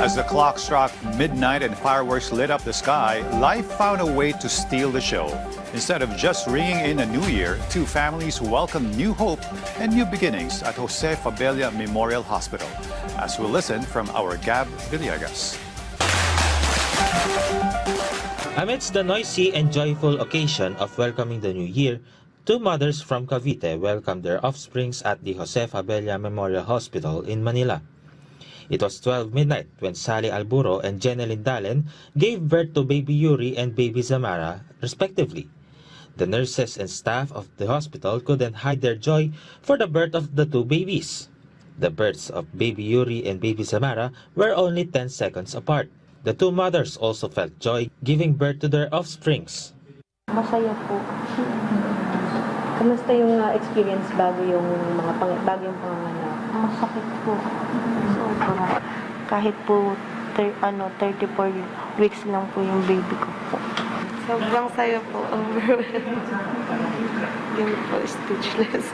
As the clock struck midnight and fireworks lit up the sky, life found a way to steal the show. Instead of just ringing in a new year, two families welcomed new hope and new beginnings at Jose Fabella Memorial Hospital. As we listen from our Gab Villegas. Amidst the noisy and joyful occasion of welcoming the new year, two mothers from Cavite welcomed their offsprings at the Jose Fabella Memorial Hospital in Manila. It was 12 midnight when Sally Alburo and Jenelyn Dalen gave birth to baby Yuri and baby Zamara, respectively. The nurses and staff of the hospital couldn't hide their joy for the birth of the two babies. The births of baby Yuri and baby Zamara were only 10 seconds apart. The two mothers also felt joy giving birth to their offsprings. Masaya po. Kamusta yung experience bago yung bagong panganganak? Masakit po. Sobra. Kahit po 34 weeks lang po yung baby ko po. Sobrang saya po. Overwhelmed. Yun po, speechless.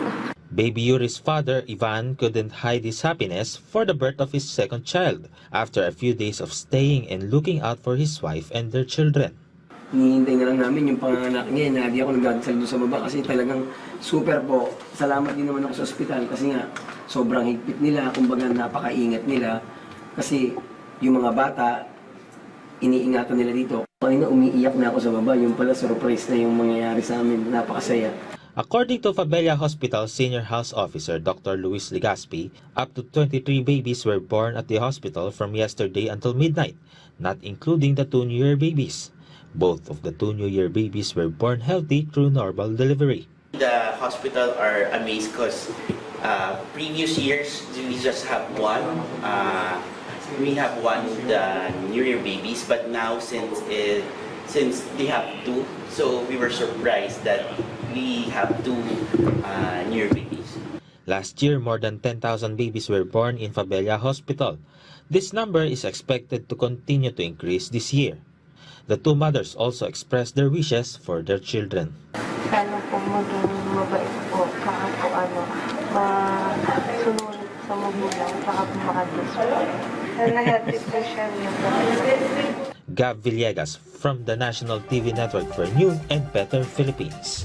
Baby Yuri's father, Ivan, couldn't hide his happiness for the birth of his second child after a few days of staying and looking out for his wife and their children. Hinihintay na lang namin yung panganak niya. Hindi ako nagdadasal doon sa baba kasi talagang super po. Salamat din naman ako sa ospital kasi nga sobrang higpit nila. Kumbaga napakaingat nila kasi yung mga bata iniingatan nila dito. Kanina umiiyak na ako sa baba. Yung pala surprise na yung mangyayari sa amin. Napakasaya. According to Fabella Hospital Senior House Officer Dr. Luis Legaspi, up to 23 babies were born at the hospital from yesterday until midnight, not including the 2 New Year babies. Both of the 2 New Year babies were born healthy through normal delivery. The hospital are amazed because previous years we just have one. We have one the New Year babies, but now since they have two, so we were surprised that we have two New Year babies. Last year, more than 10,000 babies were born in Fabella Hospital. This number is expected to continue to increase this year. The two mothers also expressed their wishes for their children. Sana po maging mabait po. Saka po masunod sa magulang. Saka po makadis po. Sana happy po siya. Gab Villegas from the National TV Network for New and Better Philippines.